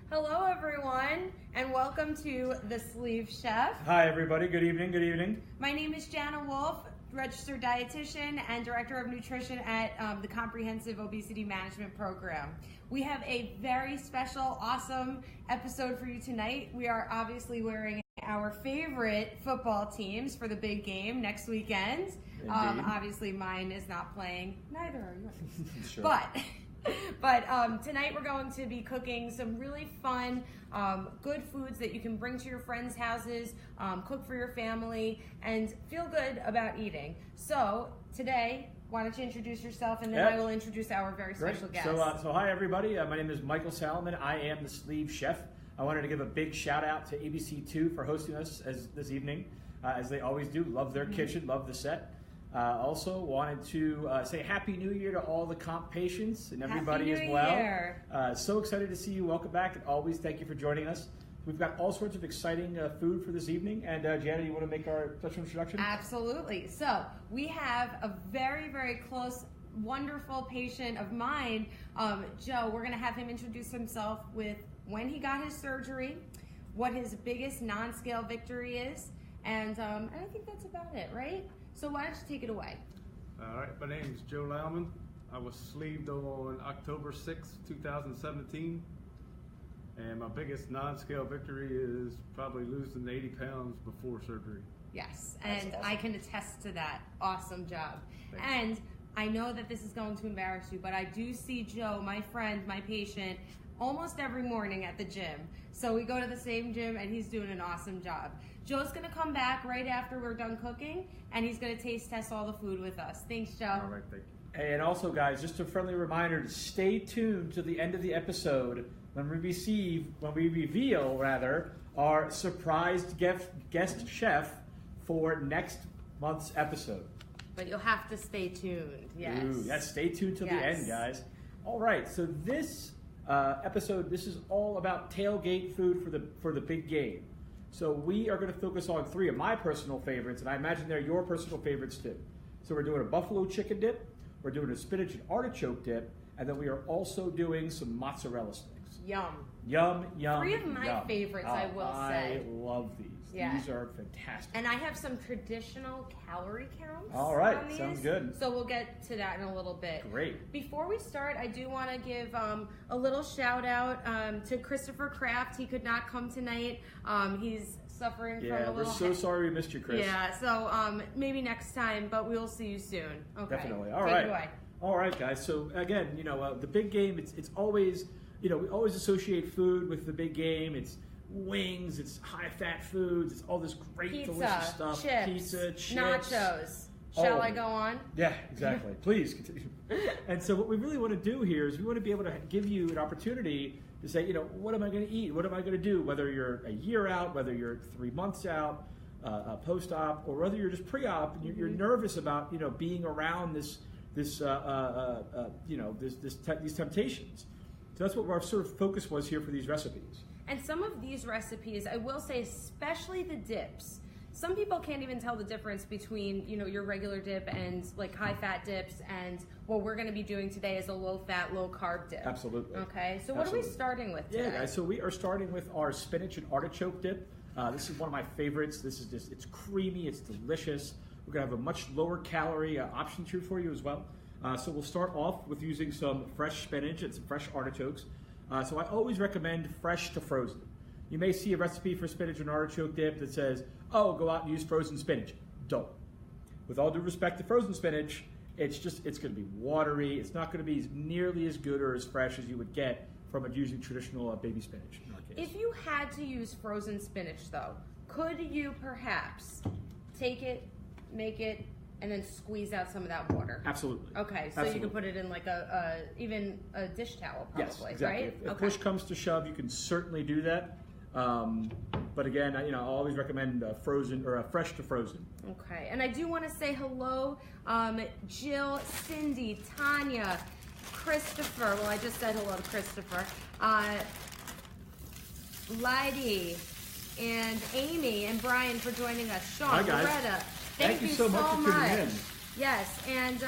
Hello, everyone, and welcome to The Sleeve Chef. Hi, everybody. Good evening. Good evening. My name is Jana Wolff, registered dietitian and director of nutrition at the Comprehensive Obesity Management Program. We have a very special, awesome episode for you tonight. We are obviously wearing our favorite football teams for the big game next weekend. Obviously, mine is not playing. Neither are yours. Sure. But tonight we're going to be cooking some really fun, good foods that you can bring to your friends' houses, cook for your family, and feel good about eating. So today, why don't you introduce yourself, and then I will introduce our very special guest. So hi, everybody. My name is Michael Salomon. I am the Sleeve Chef. I wanted to give a big shout out to ABC2 for hosting us this evening, as they always do. Love their kitchen, love the set. Also wanted to say Happy New Year to all the comp patients and everybody as well. Year. So excited to see you. Welcome back, and always thank you for joining us. We've got all sorts of exciting food for this evening. And Jana, you want to make our special introduction? Absolutely. So we have a very, very close, wonderful patient of mine, Joe. We're going to have him introduce himself with when he got his surgery, what his biggest non-scale victory is, and I think that's about it, right? So why don't you take it away? All right, my name is Joe Salomon. I was sleeved on October 6, 2017. And my biggest non-scale victory is probably losing 80 pounds before surgery. Yes, and awesome. I can attest to that. Awesome job. Thank And I know that this is going to embarrass you, but I do see Joe, my friend, my patient, almost every morning at the gym. So we go to the same gym, and he's doing an awesome job. Joe's going to come back right after we're done cooking, and he's going to taste test all the food with us. Thanks, Joe. All right, thank you. And also, guys, just a friendly reminder to stay tuned to the end of the episode when we reveal our surprised guest chef for next month's episode. But you'll have to stay tuned. Yes. Ooh, yes, stay tuned till the end, guys. All right, so this episode, this is all about tailgate food for the big game. So we are going to focus on three of my personal favorites, and I imagine they're your personal favorites too. So we're doing a buffalo chicken dip, we're doing a spinach and artichoke dip, and then we are also doing some mozzarella sticks. Yum. Yum, yum, Three of my favorites, I will say. I love these. Yeah. These are fantastic. And I have some traditional calorie counts. All right, on these, sounds good. So we'll get to that in a little bit. Great. Before we start, I do want to give a little shout out to Christopher Kraft. He could not come tonight. He's suffering from a little... we're so sorry we missed you, Chris. Yeah, so maybe next time, but we'll see you soon. Okay. Definitely. All Take right. it away. All right, guys. So again, the big game. It's always, we always associate food with the big game. It's wings. It's high-fat foods. It's all this great, delicious stuff. Chips, Pizza, chips, nachos. Shall I go on? Yeah, exactly. Please continue. And so what we really want to do here is we want to be able to give you an opportunity to say, what am I going to eat? What am I going to do? Whether you're a year out, whether you're 3 months out, post-op, or whether you're just pre-op and you're nervous about, being around these temptations. So that's what our sort of focus was here for these recipes. And some of these recipes, I will say, especially the dips, some people can't even tell the difference between, your regular dip and like high-fat dips, and what we're going to be doing today is a low-fat, low-carb dip. Absolutely. Okay, so what are we starting with today? Yeah, guys, so we are starting with our spinach and artichoke dip. This is one of my favorites. This is just, it's creamy, it's delicious. We're going to have a much lower calorie option here for you as well. So we'll start off with using some fresh spinach and some fresh artichokes. So I always recommend fresh to frozen. You may see a recipe for spinach and artichoke dip that says, oh, go out and use frozen spinach. Don't. With all due respect to frozen spinach, it's going to be watery. It's not going to be nearly as good or as fresh as you would get from using traditional baby spinach in our case. If you had to use frozen spinach, though, could you perhaps take it, make it, and then squeeze out some of that water? Absolutely. Okay, so you can put it in like even a dish towel, probably, yes, exactly. right? If push comes to shove, you can certainly do that. But again, I always recommend frozen or fresh to frozen. Okay, and I do want to say hello, Jill, Cindy, Tanya, Christopher. Well, I just said hello to Christopher. Lydie, and Amy and Brian for joining us. Sean, hi guys. Loretta, thank you so much for tuning in. Yes, and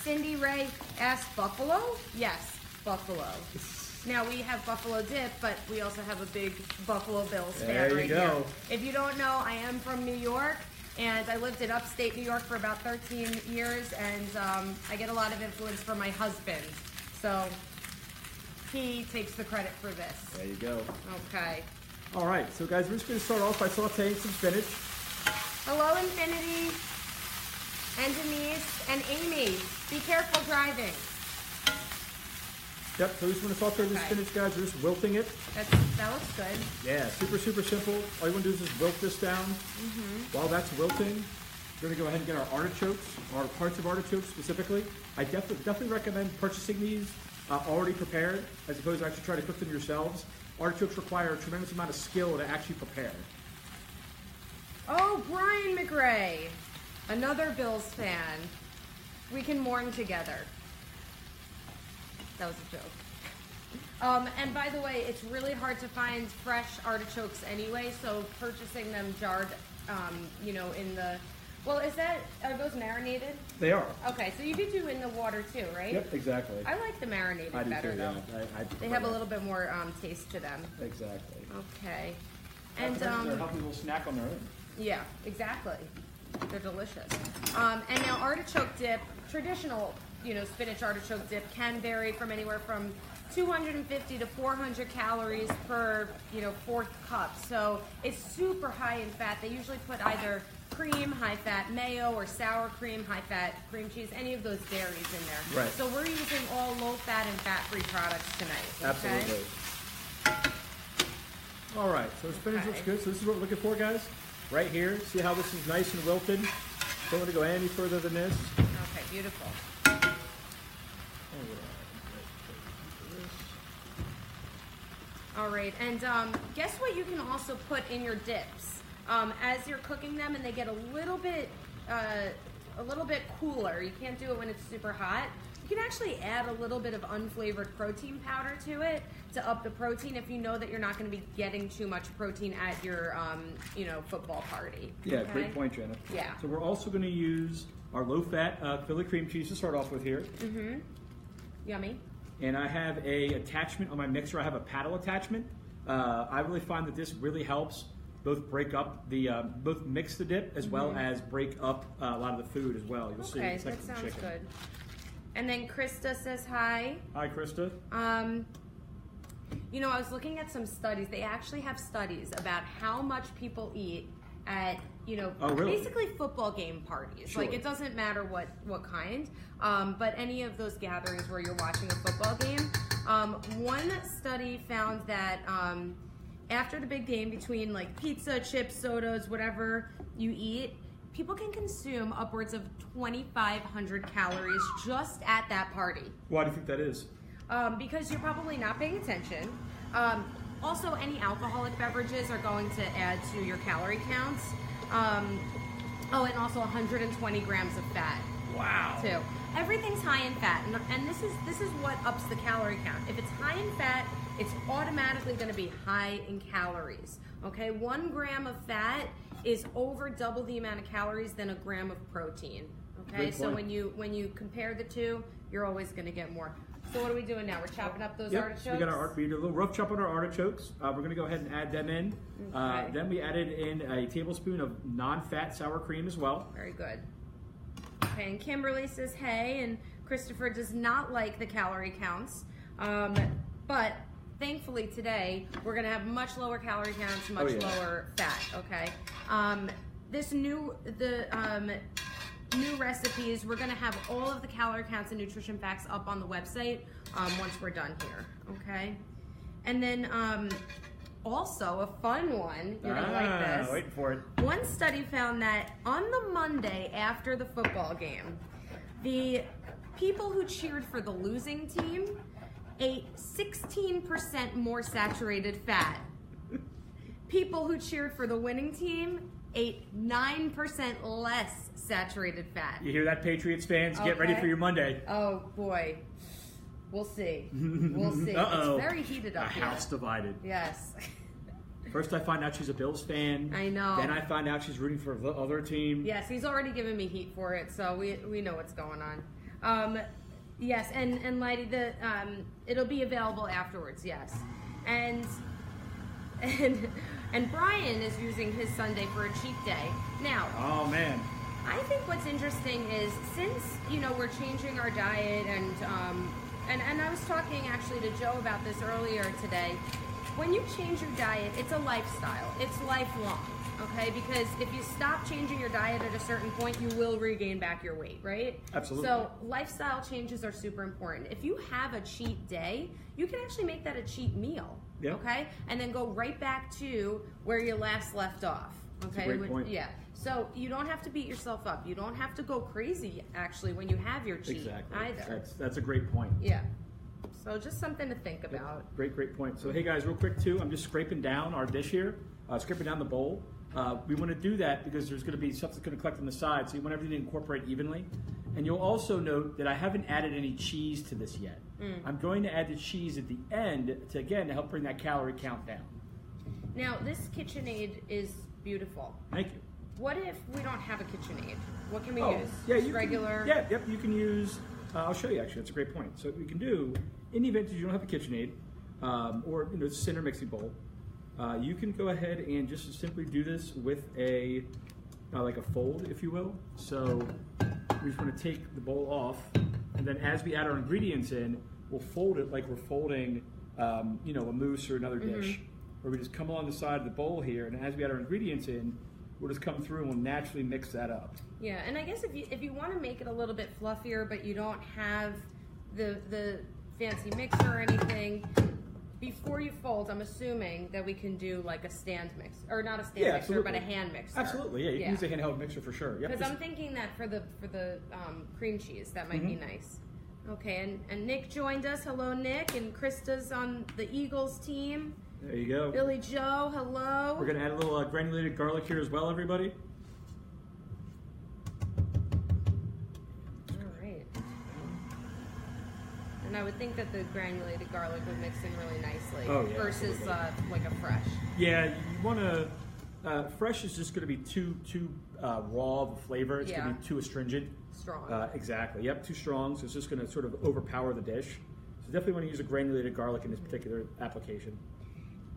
Cindy Ray asked Buffalo. Yes, Buffalo. Now we have buffalo dip, but we also have a big Buffalo Bills fan There you right go. here. If you don't know, I am from New York, and I lived in upstate New York for about 13 years, and I get a lot of influence from my husband. So he takes the credit for this. There you go. Okay. All right, so guys, we're just going to start off by sauteing some spinach. Hello, Infinity, and Denise, and Amy. Be careful driving. Yep, so we just want to saute this spinach, guys. We're just wilting it. That looks good. Yeah, super, super simple. All you want to do is just wilt this down. While that's wilting, we're going to go ahead and get our artichokes, or parts of artichokes specifically. I definitely recommend purchasing these already prepared, as opposed to actually trying to cook them yourselves. Artichokes require a tremendous amount of skill to actually prepare. Oh, Brian McRae, another Bills fan. We can mourn together. That was a joke. And by the way, it's really hard to find fresh artichokes anyway, so purchasing them jarred, you know, in the... Well, are those marinated? They are. Okay, so you could do in the water too, right? Yep, exactly. I like the marinated I do better too, though. yeah. They have a little bit more taste to them. Exactly. Okay. And And they're a healthy little snack on their own. yeah, exactly. They're delicious. And now artichoke dip, traditional, you know, spinach artichoke dip can vary from anywhere from 250 to 400 calories per, you know, fourth cup. So it's super high in fat. They usually put either cream, high-fat mayo, or sour cream, high-fat cream cheese, any of those dairies in there. Right. So we're using all low-fat and fat-free products tonight. Okay? Absolutely. All right, so spinach looks good. So this is what we're looking for, guys. Right here. See how this is nice and wilted? Don't want to go any further than this. Okay, beautiful. All right, and guess what you can also put in your dips? As you're cooking them and they get a little bit cooler, you can't do it when it's super hot, you can actually add a little bit of unflavored protein powder to it to up the protein if you know that you're not going to be getting too much protein at your, you know, football party. Yeah, Okay? great point, Jana. Yeah. So we're also going to use our low-fat Philly cream cheese to start off with here. Mm-hmm. Yummy. And I have a attachment on my mixer. I have a paddle attachment. I really find that this really helps both break up the, both mix the dip as well as break up a lot of the food as well. You'll see in a Okay, second that sounds chicken. good. And then Krista says hi. Hi, Krista. You know, I was looking at some studies. They actually have studies about how much people eat at, you know, Oh, really? basically football game parties. Sure. Like, it doesn't matter what kind, but any of those gatherings where you're watching a football game. One study found that after the big game, between like pizza, chips, sodas, whatever you eat, people can consume upwards of 2,500 calories just at that party. Why do you think that is? Because you're probably not paying attention. Also, any alcoholic beverages are going to add to your calorie counts. Oh, and also 120 grams of fat. Wow. Too. Everything's high in fat, and this is what ups the calorie count. If it's high in fat, it's automatically going to be high in calories. Okay, 1 gram of fat is over double the amount of calories than a gram of protein. Okay, Good so point. when you compare the two, you're always going to get more. So what are we doing now? We're chopping up those Yep, artichokes? so we got our we did a little rough chop on our artichokes. We're going to go ahead and add them in. Okay. Then we added in a tablespoon of non-fat sour cream as well. Very good. Okay, and Kimberly says hey, and Christopher does not like the calorie counts, but thankfully today we're going to have much lower calorie counts, much lower fat. Okay, new recipes, we're going to have all of the calorie counts and nutrition facts up on the website once we're done here. Okay, and then also a fun one, you're going to like this. Waiting for it. One study found that on the Monday after the football game, the people who cheered for the losing team ate 16% more saturated fat. People who cheered for the winning team ate 9% less saturated fat. You hear that, Patriots fans? Get ready Okay. for your Monday. Oh boy. We'll see. We'll see. Uh-oh. It's very heated A up here. house divided. Yes. First I find out she's a Bills fan. I know. Then I find out she's rooting for the other team. Yes, he's already given me heat for it, so we know what's going on. Yes, and Lighty, it'll be available afterwards. Yes, and Brian is using his Sunday for a cheat day. Now, oh man, I think what's interesting is since we're changing our diet, and I was talking actually to Joe about this earlier today. When you change your diet, it's a lifestyle. It's lifelong. Okay, because if you stop changing your diet at a certain point, you will regain back your weight, right? Absolutely. So lifestyle changes are super important. If you have a cheat day, you can actually make that a cheat meal, okay? And then go right back to where you last left off, okay? That's a great point. Yeah. So you don't have to beat yourself up. You don't have to go crazy, actually, when you have your cheat either. That's a great point. Yeah. So just something to think about. Great point. So hey guys, real quick too, I'm just scraping down our dish here, scraping down the bowl. We want to do that because there's going to be stuff that's going to collect on the side, so you want everything to incorporate evenly. And you'll also note that I haven't added any cheese to this yet. I'm going to add the cheese at the end to help bring that calorie count down. Now, this KitchenAid is beautiful. Thank you. What if we don't have a KitchenAid? What can we use? Yeah, just regular? You can use, I'll show you actually, that's a great point. So what you can do, in the event that you don't have a KitchenAid, or center mixing bowl, you can go ahead and just simply do this with a like a fold, if you will. So we just want to take the bowl off, and then as we add our ingredients in, we'll fold it like we're folding, a mousse or another dish. Where we just come along the side of the bowl here, and as we add our ingredients in, we'll just come through and we'll naturally mix that up. Yeah, and I guess if you want to make it a little bit fluffier, but you don't have the fancy mixer or anything. Before you fold, I'm assuming that we can do like a stand mix, or not a stand mixer, absolutely. but a hand mixer. Absolutely, yeah. You can use a handheld mixer for sure. Because I'm thinking that for the cream cheese, that might be nice. Okay, and Nick joined us. Hello, Nick. And Krista's on the Eagles team. There you go. Billy Joe, hello. We're gonna add a little granulated garlic here as well, everybody. And I would think that the granulated garlic would mix in really nicely versus like a fresh. Yeah, you want to. Fresh is just going to be too raw of a flavor. It's going to be too astringent. Strong. Exactly. Yep, too strong. So it's just going to sort of overpower the dish. So definitely want to use a granulated garlic in this particular application.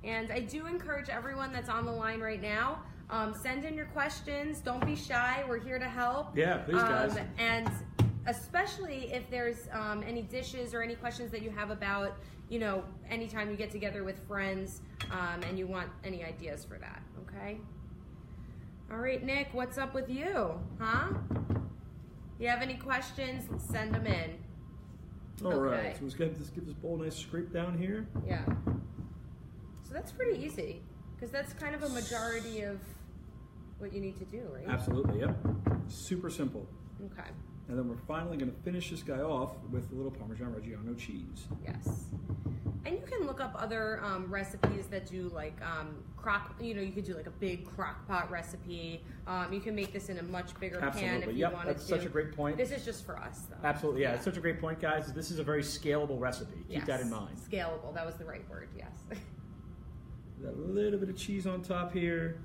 And I do encourage everyone that's on the line right now, send in your questions. Don't be shy. We're here to help. Yeah, please, guys. And especially if there's any dishes or any questions that you have about, anytime you get together with friends and you want any ideas for that, okay? All right, Nick, what's up with you, huh? You have any questions, send them in. All right, so let's give this bowl a nice scrape down here. Yeah. So that's pretty easy, because that's kind of a majority of what you need to do, right? Absolutely, yep. Super simple. Okay. And then we're finally going to finish this guy off with a little Parmesan Reggiano cheese. Yes. And you can look up other recipes that do like you could do like a big crock pot recipe. You can make this in a much bigger pan if you wanted to. That's such a great point. This is just for us, though. Absolutely, yeah. It's such a great point, guys. This is a very scalable recipe. Keep that in mind. Scalable, that was the right word, yes. Got a little bit of cheese on top here.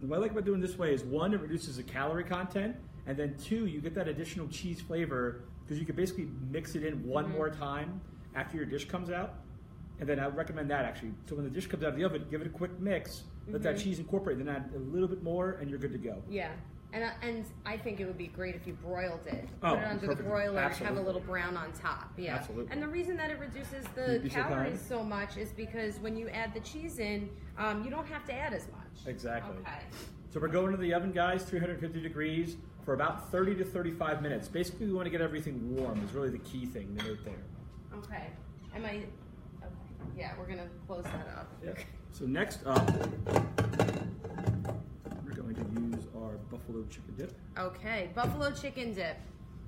And what I like about doing this way is, one, it reduces the calorie content, and then two, you get that additional cheese flavor because you can basically mix it in one more time after your dish comes out. And then I would recommend that actually. So when the dish comes out of the oven, give it a quick mix, let that cheese incorporate, then add a little bit more, and you're good to go. Yeah. And I think it would be great if you broiled it. Put it under the broiler and have a little brown on top. Yeah. Absolutely. And the reason that it reduces the calories so much is because when you add the cheese in, you don't have to add as much. Exactly. Okay. So we're going to the oven, guys, 350 degrees for about 30 to 35 minutes. Basically, we want to get everything warm is really the key thing to note there. Okay. Okay. Yeah, we're going to close that up. Yeah. So next up, we're going to use our buffalo chicken dip. Okay, buffalo chicken dip.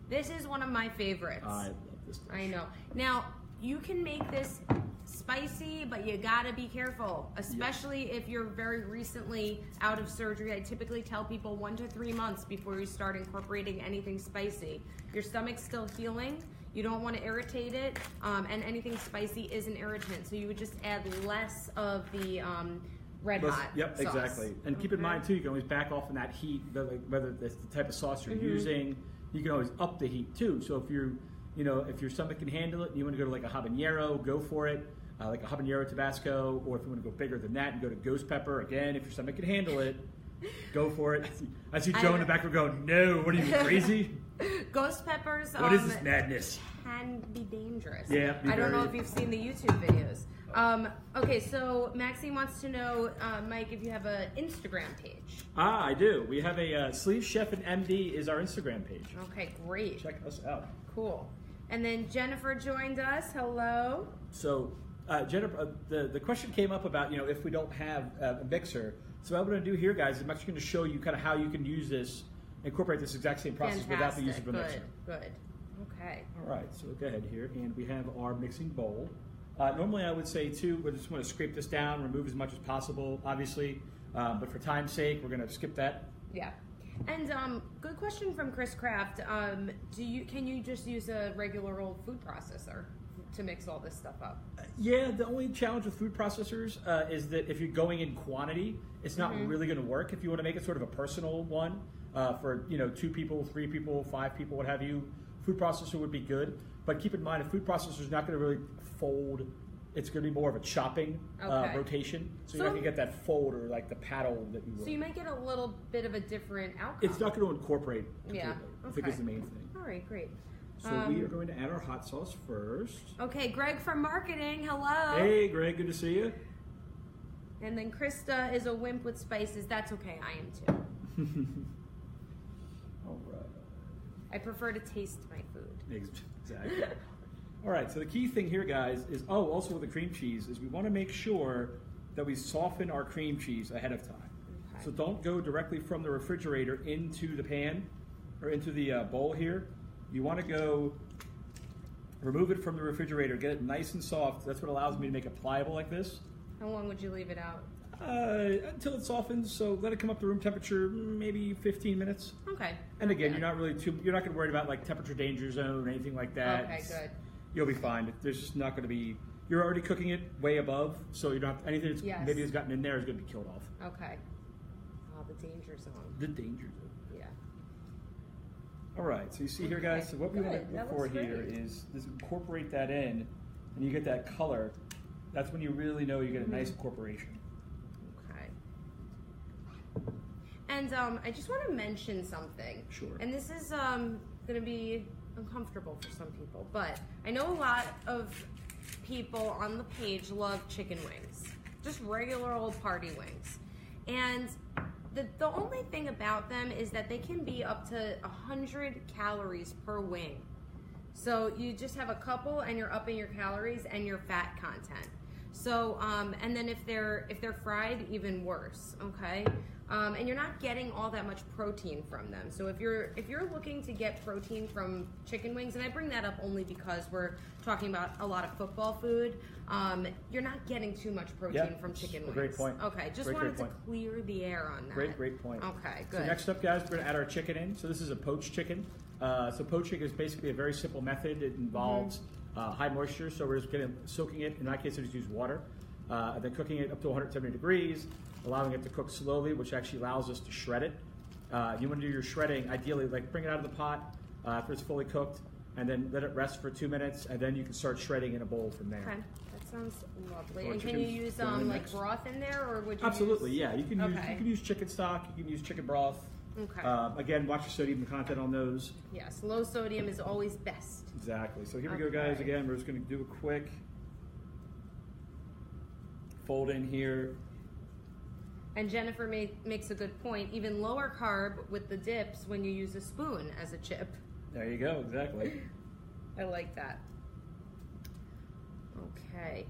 This is one of my favorites. I love this dish. I know. Now, you can make this spicy, but you gotta be careful, especially if you're very recently out of surgery. I typically tell people 1 to 3 months before you start incorporating anything spicy. Your stomach's still healing. You don't want to irritate it, and anything spicy is an irritant, so you would just add less of the red hot sauce. Exactly. And keep in mind too, you can always back off on that heat, whether it's the type of sauce you're using. You can always up the heat too. So if you're You know, if your stomach can handle it, and you want to go to like a habanero, go for it. Like a habanero Tabasco, or if you want to go bigger than that and go to ghost pepper, again, if your stomach can handle it, go for it. I see Joe in the back, we're going, no, what are you, crazy? Ghost peppers. What is this madness? Can be dangerous. Yeah, I don't know if you've seen the YouTube videos. Okay, so Maxine wants to know, Mike, if you have an Instagram page. I do. We have a Sleeve Chef and MD is our Instagram page. Okay, great. Check us out. Cool. And then Jennifer joined us. Hello. So, Jennifer, the question came up about, you know, if we don't have a mixer. So what I'm going to do here, guys, is I'm actually going to show you kind of how you can use this, incorporate this exact same process without the use of a mixer. Good. Okay. All right, so go ahead here, and we have our mixing bowl. Normally I would say too, we just want to scrape this down, remove as much as possible, obviously, but for time's sake, we're going to skip that. Yeah. And good question from Chris Kraft. Can you just use a regular old food processor to mix all this stuff up? Yeah, the only challenge with food processors is that if you're going in quantity, it's not really going to work. If you want to make it sort of a personal one for 2 people, 3 people, 5 people, what have you, food processor would be good. But keep in mind, a food processor is not going to really fold. It's going to be more of a chopping rotation. So you're not going to get that fold or like the paddle that you would. So you might get a little bit of a different outcome. It's not going to incorporate completely, Yeah. I think is the main thing. All right, great. So we are going to add our hot sauce first. Okay, Greg from marketing, hello. Hey, Greg, good to see you. And then Krista is a wimp with spices. That's okay, I am too. All right. I prefer to taste my food. Exactly. All right, so the key thing here, guys, is, also with the cream cheese, is we want to make sure that we soften our cream cheese ahead of time. Okay. So don't go directly from the refrigerator into the pan or into the bowl here. You want to go remove it from the refrigerator, get it nice and soft. That's what allows me to make it pliable like this. How long would you leave it out? Until it softens. So let it come up to room temperature, maybe 15 minutes. Okay. And again, you're not going to worry about like temperature danger zone or anything like that. Okay, good. You'll be fine. There's just not going to be. You're already cooking it way above, so you don't have anything that's maybe has gotten in there is going to be killed off. Okay. Oh, the danger zone. The danger zone. Yeah. All right. So you see here, guys. So what we want to look for here is incorporate that in, and you get that color. That's when you really know you get a nice incorporation. Okay. And I just want to mention something. Sure. And this is going to be uncomfortable for some people, but I know a lot of people on the page love chicken wings, just regular old party wings. And the only thing about them is that they can be up to 100 calories per wing. So you just have a couple and you're upping your calories and your fat content. So, and then if they're fried, even worse, okay? And you're not getting all that much protein from them. So if you're looking to get protein from chicken wings, and I bring that up only because we're talking about a lot of football food, you're not getting too much protein from chicken wings. Great point. Okay, just wanted to clear the air on that. Great point. Okay, good. So next up, guys, we're going to add our chicken in. So this is a poached chicken. So poached chicken is basically a very simple method. It involves high moisture, so we're just soaking it. In my case, I just use water. And then cooking it up to 170 degrees, allowing it to cook slowly, which actually allows us to shred it. You want to do your shredding, ideally, like bring it out of the pot after it's fully cooked, and then let it rest for 2 minutes, and then you can start shredding in a bowl from there. Okay, that sounds lovely. And can you use like broth in there, or would you? Absolutely, yeah. You can use chicken stock. You can use chicken broth. Okay. Again, watch the sodium content on those. Yes, low sodium is always best. Exactly. So here we go, guys. Again, we're just going to do a quick fold in here. And Jennifer makes a good point. Even lower carb with the dips when you use a spoon as a chip. There you go. Exactly. I like that. Okay.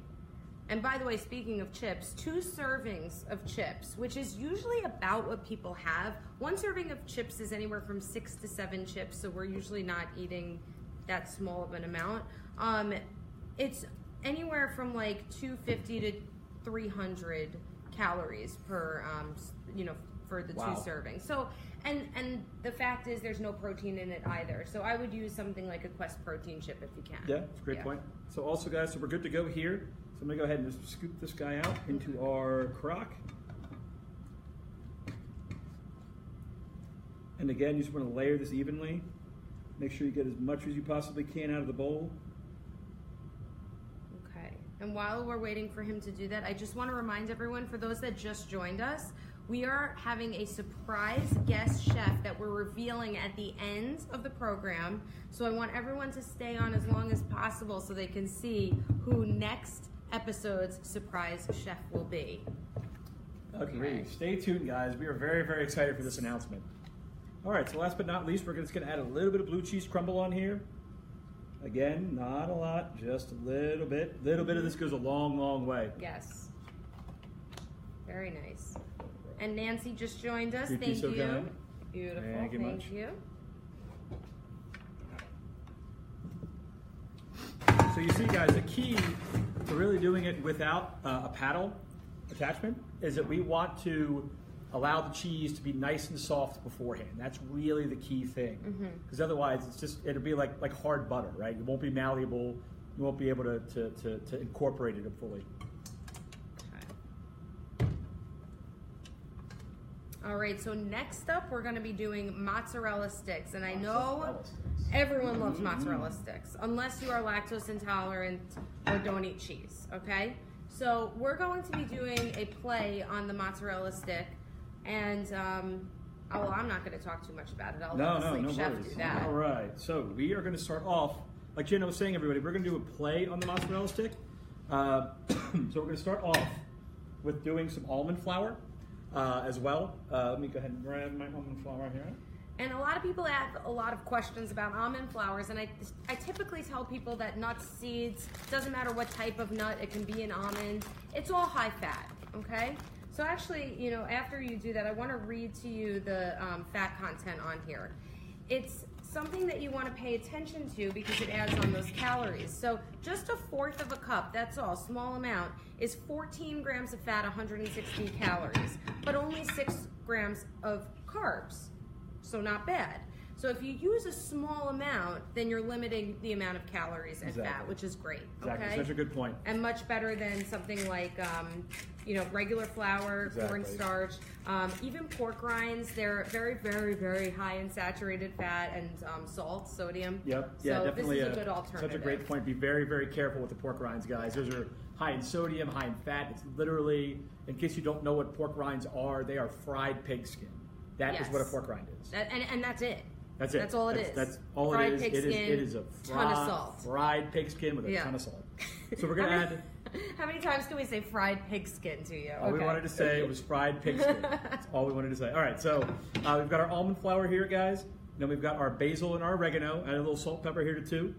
And by the way, speaking of chips, 2 servings of chips, which is usually about what people have. 1 serving of chips is anywhere from 6 to 7 chips, so we're usually not eating that small of an amount. It's anywhere from like 250 to 300 calories per, for the 2 servings. So, and the fact is there's no protein in it either. So I would use something like a Quest protein chip if you can. Yeah, that's a great point. So also, guys, so we're good to go here. So I'm going to go ahead and just scoop this guy out into our crock. And again, you just want to layer this evenly. Make sure you get as much as you possibly can out of the bowl. Okay. And while we're waiting for him to do that, I just want to remind everyone, for those that just joined us, we are having a surprise guest chef that we're revealing at the end of the program. So I want everyone to stay on as long as possible so they can see who next episode's surprise chef will be. Okay. Stay tuned, guys. We are very, very excited for this announcement. All right, so last but not least, we're just going to add a little bit of blue cheese crumble on here. Again, not a lot, just a little bit. Little bit of this goes a long, long way. Yes. Very nice. And Nancy just joined us. Thank you. Kind. Beautiful. Thank you. So you see, guys, the key to really doing it without a paddle attachment is that we want to allow the cheese to be nice and soft beforehand. That's really the key thing. Because otherwise, it'll be like hard butter, right? It won't be malleable. You won't be able to incorporate it fully. All right, so next up, we're going to be doing mozzarella sticks. And I know everyone loves mozzarella sticks, unless you are lactose intolerant or don't eat cheese, okay? So we're going to be doing a play on the mozzarella stick. And, well, I'm not going to talk too much about it. I'll let the sleep chef do that. All right, so we are going to start off, like Jana was saying, everybody, we're going to do a play on the mozzarella stick. So we're going to start off with doing some almond flour. As well. Let me go ahead and grab my almond flour here. And a lot of people have a lot of questions about almond flours, and I typically tell people that nuts, seeds, doesn't matter what type of nut, it can be an almond, it's all high fat, okay? So actually, you know, after you do that, I want to read to you the fat content on here. It's something that you want to pay attention to because it adds on those calories. So just 1/4 of a cup, that's all, small amount, is 14 grams of fat, 160 calories, but only 6 grams of carbs. So not bad. So if you use a small amount, then you're limiting the amount of calories and fat, which is great. Exactly, okay? Such a good point. And much better than something like, you know, regular flour, cornstarch, even pork rinds. They're very, very, very high in saturated fat and salt, sodium. Yep. So Yeah, definitely this is a good alternative. Such a great point. Be very, very careful with the pork rinds, guys. Those are high in sodium, high in fat. It's literally, in case you don't know what pork rinds are, they are fried pig skin. That is what a pork rind is. And that's it. That's it. That's all it is. That's all fried it is. Pig It skin, is a ton of salt. fried pig skin with a ton of salt. So we're going to add... How many times can we say fried pig skin to you? All we wanted to say was fried pig skin. That's all we wanted to say. All right, so we've got our almond flour here, guys. Then we've got our basil and our oregano. Add a little salt, pepper here too.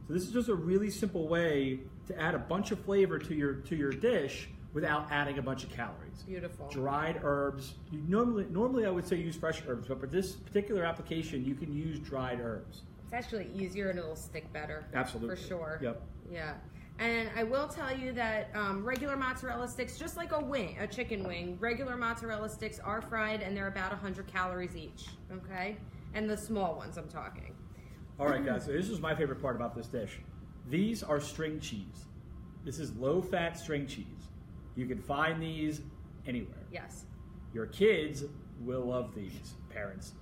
So this is just a really simple way to add a bunch of flavor to your dish without adding a bunch of calories. Beautiful. Dried herbs. You normally I would say use fresh herbs, but for this particular application, you can use dried herbs. It's actually easier and it'll stick better. Absolutely. For sure. Yep. Yeah. And I will tell you that regular mozzarella sticks, just like a chicken wing, regular mozzarella sticks are fried and they're about 100 calories each, okay? And the small ones I'm talking. All right, guys, so this is my favorite part about this dish. These are string cheese. This is low-fat string cheese. You can find these anywhere. Yes. Your kids will love these, parents.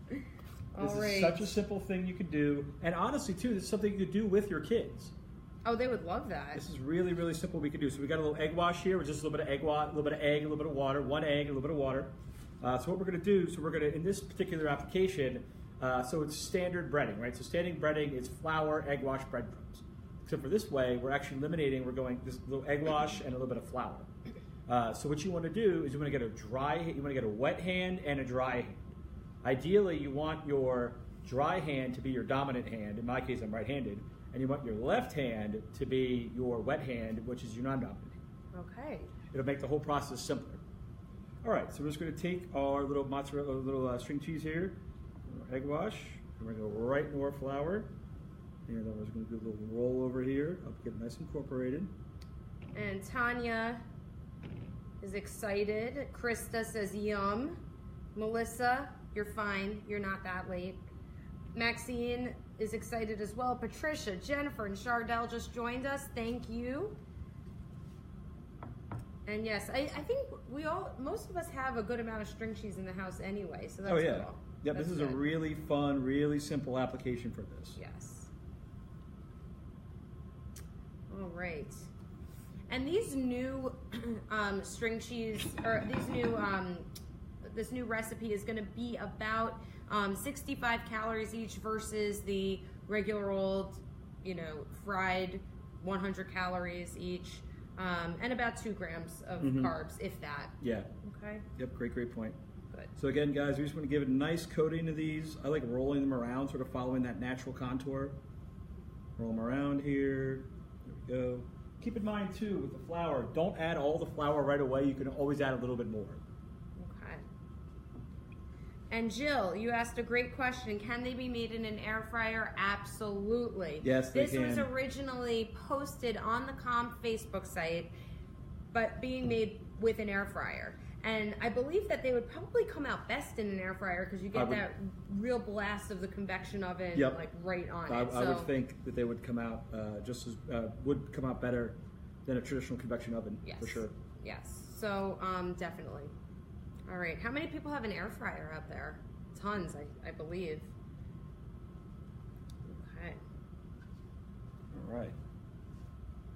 This is such a simple thing you could do. And honestly, too, this is something you could do with your kids. Oh, they would love that. This is really, really simple we could do. So we got a little egg wash here with just a little bit of egg, a little bit of egg, a little bit of water, one egg, a little bit of water. So what we're going to do, in this particular application, so it's standard breading, right? So standard breading is flour, egg wash, breadcrumbs. Except for this way, we're actually eliminating, we're going this little egg wash and a little bit of flour. So what you want to do is you want to get a wet hand and a dry hand. Ideally, you want your dry hand to be your dominant hand. In my case, I'm right-handed. And you want your left hand to be your wet hand, which is your non-dominant hand. Okay. It'll make the whole process simpler. All right, so we're just going to take our little mozzarella, string cheese here, our egg wash, and we're going to go right into our flour. And then we're just going to do a little roll over here, get it nice and incorporated. And Tanya is excited. Krista says, yum. Melissa, you're fine. You're not that late. Maxine is excited as well. Patricia, Jennifer, and Chardell just joined us. Thank you. And yes, I think most of us have a good amount of string cheese in the house anyway, so that's cool. Yep, That's this is good. a really fun, really simple application for this. Yes. All right. And these new string cheese, or this new recipe is going to be about 65 calories each versus the regular old, fried 100 calories each, and about 2 grams of carbs, if that. Yeah. Okay. Yep, great point. Good. So again, guys, we just want to give it a nice coating to these. I like rolling them around, sort of following that natural contour. Roll them around here. There we go. Keep in mind too, with the flour, don't add all the flour right away. You can always add a little bit more. Okay. And Jill, you asked a great question. Can they be made in an air fryer? Absolutely. Yes, they This can. was originally posted on the Comp Facebook site, but being made with an air fryer. And I believe that they would probably come out best in an air fryer because you get that real blast of the convection oven like right on it. I would think that they would come out would come out better than a traditional convection oven, for sure. Yes. So definitely. All right. How many people have an air fryer out there? Tons, I believe. Okay. All right.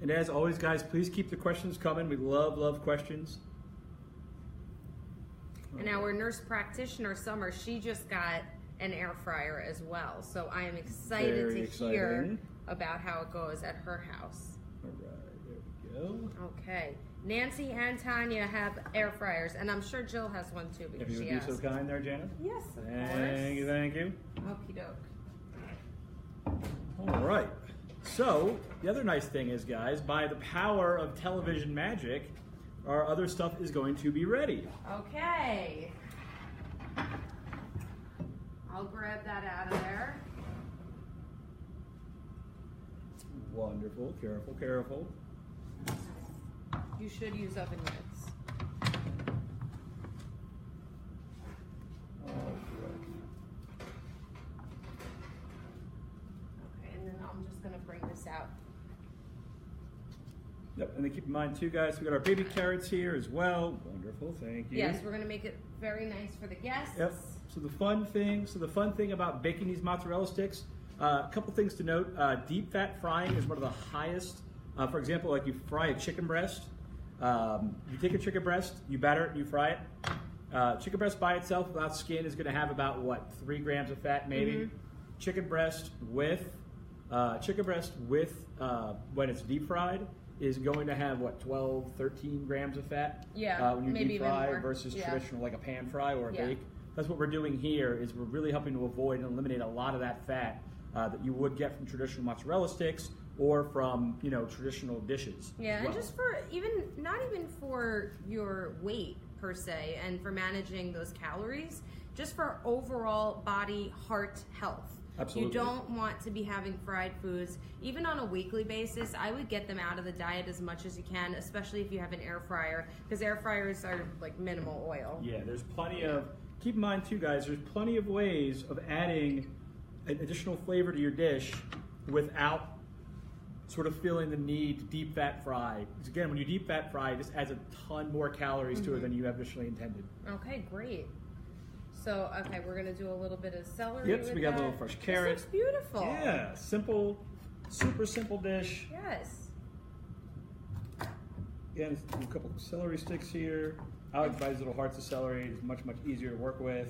And as always, guys, please keep the questions coming. We love questions. And our nurse practitioner, Summer, she just got an air fryer as well. So I am excited to hear about how it goes at her house. All right, there we go. Okay. Nancy and Tanya have air fryers, and I'm sure Jill has one too because If you she would be asked. so kind there, Jana. Yes, of Thank you, thank you. Okie doke. All right. So the other nice thing is, guys, by the power of television magic, our other stuff is going to be ready. Okay. I'll grab that out of there. Wonderful. Careful, careful. You should use oven mitts. All right. Okay, and then I'm just going to bring this out. Yep, and then keep in mind too, guys, we got our baby carrots here as well. Wonderful, thank you. Yes, we're going to make it very nice for the guests. Yep. So the fun thing about baking these mozzarella sticks, a couple things to note. Deep fat frying is one of the highest. For example, like you fry a chicken breast. You take a chicken breast, you batter it, you fry it. Chicken breast by itself without skin is going to have about 3 grams of fat, maybe. Chicken breast with when it's deep fried is going to have 12, 13 grams of fat. Yeah, when you maybe deep even fry more. versus Yeah. traditional like a pan fry or a Yeah. bake. That's what we're doing here. Is we're really helping to avoid and eliminate a lot of that fat that you would get from traditional mozzarella sticks or from traditional dishes. Yeah, as well. and just for not even for your weight per se, and for managing those calories, just for overall body heart health. Absolutely. You don't want to be having fried foods, even on a weekly basis. I would get them out of the diet as much as you can, especially if you have an air fryer, because air fryers are like minimal oil. Yeah, there's plenty of. Keep in mind too, guys. There's plenty of ways of adding an additional flavor to your dish without sort of feeling the need to deep fat fry. Because again, when you deep fat fry, this adds a ton more calories to it than you initially intended. Okay, great. So, okay, we're gonna do a little bit of celery. Yep, so we got a little fresh carrot. This looks beautiful. Yeah, simple, super simple dish. Yes. Again, a couple of celery sticks here. I like to buy these little hearts of celery. It's much easier to work with.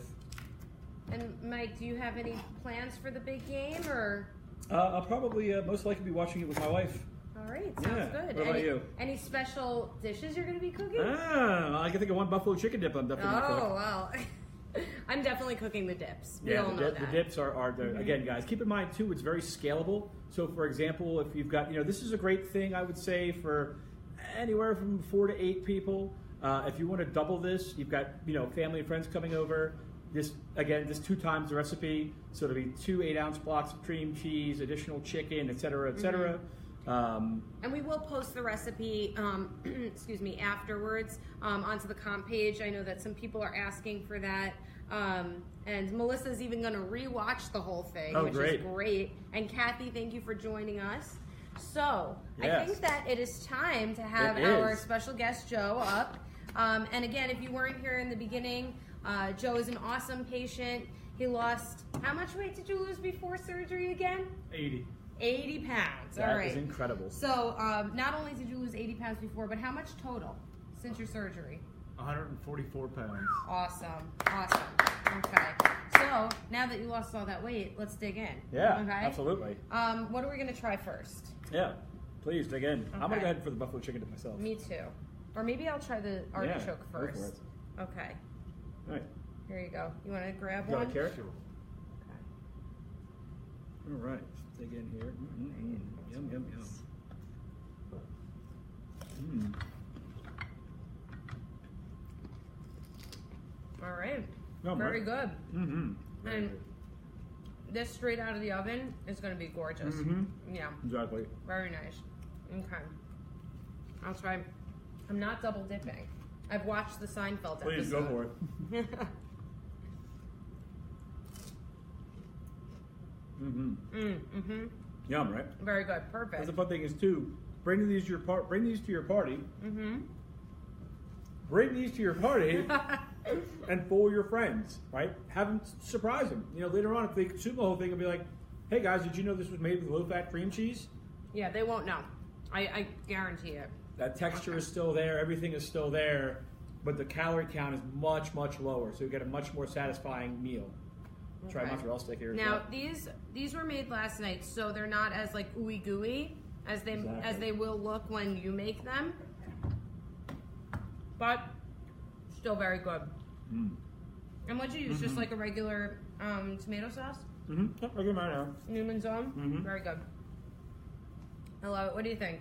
And Mike, do you have any plans for the big game, or? I'll probably most likely be watching it with my wife. All right, sounds good. What about you? Any special dishes you're going to be cooking? I can think of one buffalo chicken dip I'm definitely going to cook. Oh, well. I'm definitely cooking the dips. We Yeah, all know that. the dips are the, again, guys, keep in mind too, it's very scalable. So for example, if you've got, this is a great thing, I would say, for anywhere from 4 to 8 people. If you want to double this, you've got, family and friends coming over. This 2 times the recipe. So it'll be 2 8-ounce blocks of cream cheese, additional chicken, et cetera, et cetera. And we will post the recipe, excuse me, afterwards onto the comp page. I know that some people are asking for that. And Melissa's even going to rewatch the whole thing, which is great. And Kathy, thank you for joining us. So I think that it is time to have our special guest, Joe, up. And again, if you weren't here in the beginning, Joe is an awesome patient. He lost, how much weight did you lose before surgery again? 80. 80 pounds. That All right. is incredible. So not only did you lose 80 pounds before, but how much total since your surgery? 144 pounds. Awesome. Awesome. Okay. So now that you lost all that weight, let's dig in. Yeah, Okay. absolutely. What are we going to try first? Yeah, please dig in. I'm Okay. gonna go ahead for the buffalo chicken to myself. Me too. Or maybe I'll try the artichoke go for first. it. Okay. All right. Here you go. You want to grab You got one? a carrot? Sure. Okay. All right. Dig in here. Yum, yum, yum. All right. Yum, Very right? good. Mm-hmm. And this straight out of the oven is going to be gorgeous. Mhm. Yeah. Exactly. Very nice. Okay. I'll try. I'm not double dipping. I've watched the Seinfeld Please episode. go for it. Mm-hmm. Yum, right? Very good. Perfect. That's the fun thing is too. Bring these to your Bring these to your party. Bring these to your party, and fool your friends. Right? Have them surprise them. You know, later on, if they consume the whole thing, and be like, "Hey guys, did you know this was made with low-fat cream cheese?" Yeah, they won't know. I guarantee it. That texture is still there. Everything is still there, but the calorie count is much, much lower. So you get a much more satisfying meal. Try Okay. mozzarella stick here. as Now well. these were made last night, so they're not as like ooey gooey as they will look when you make them. But still very good. Mm. And what'd you use? Just like a regular tomato sauce? Mm-hmm. Yep, I get mine now. Newman's Own? Mhm. Very good. I love it. What do you think?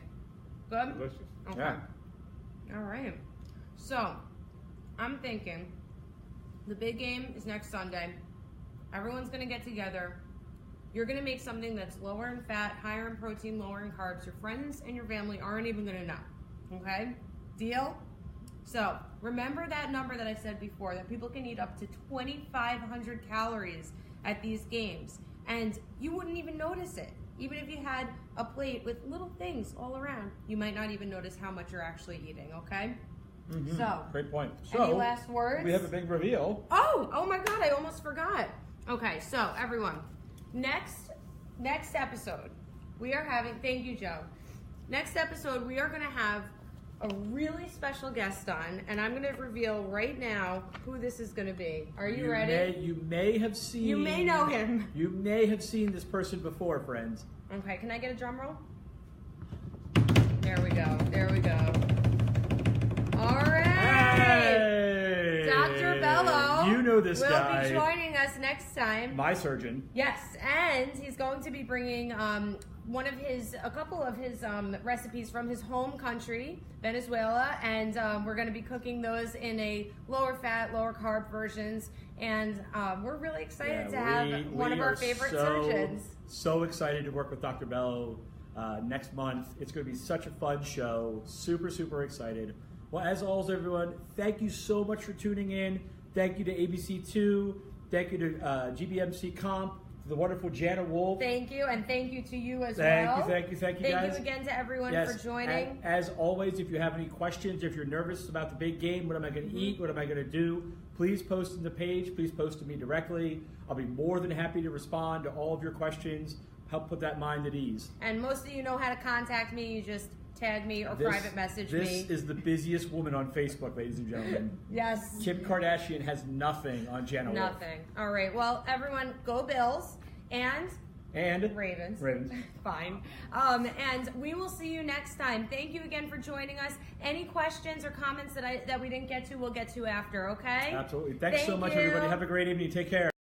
Good? Delicious. Okay. Yeah. All right. So, I'm thinking the big game is next Sunday. Everyone's going to get together. You're going to make something that's lower in fat, higher in protein, lower in carbs. Your friends and your family aren't even going to know. Okay? Deal? So, remember that number that I said before, that people can eat up to 2,500 calories at these games. And you wouldn't even notice it. Even if you had a plate with little things all around, you might not even notice how much you're actually eating, okay? Mhm. So, Great point. any last words? We have a big reveal. Oh my God, I almost forgot. Okay, so everyone, next episode, we are having, thank you, Joe. Next episode, we are gonna have a really special guest on, and I'm gonna reveal right now who this is gonna be. Are you ready? You may have seen. You may know him. You may have seen this person before, friends. Okay, can I get a drum roll? There we go, there we go. All right. Hey! Dr. Bello You know this will guy. be joining us next time. My surgeon. Yes, and he's going to be bringing a couple of his recipes from his home country, Venezuela, and we're going to be cooking those in a lower fat, lower carb versions. And we're really excited to have one of our favorite surgeons. So excited to work with Dr. Bello next month. It's going to be such a fun show. Super, super excited. Well, as always, everyone, thank you so much for tuning in. Thank you to ABC2. Thank you to GBMC Comp, to the wonderful Jana Wolff. Thank you, and thank you to you as Thank well. you, guys. Thank you again to everyone for joining. And as always, if you have any questions, if you're nervous about the big game, what am I going to eat, what am I going to do, please post in the page. Please post to me directly. I'll be more than happy to respond to all of your questions, help put that mind at ease. And most of you know how to contact me. You just tag me or private message me. This is the busiest woman on Facebook, ladies and gentlemen. Yes. Kim Kardashian has nothing on Jana Wolff. Nothing. All right. Well, everyone, go Bills and Ravens. Fine. And we will see you next time. Thank you again for joining us. Any questions or comments that we didn't get to, we'll get to after, okay? Absolutely. Thanks so Thank much, you. everybody. Have a great evening. Take care.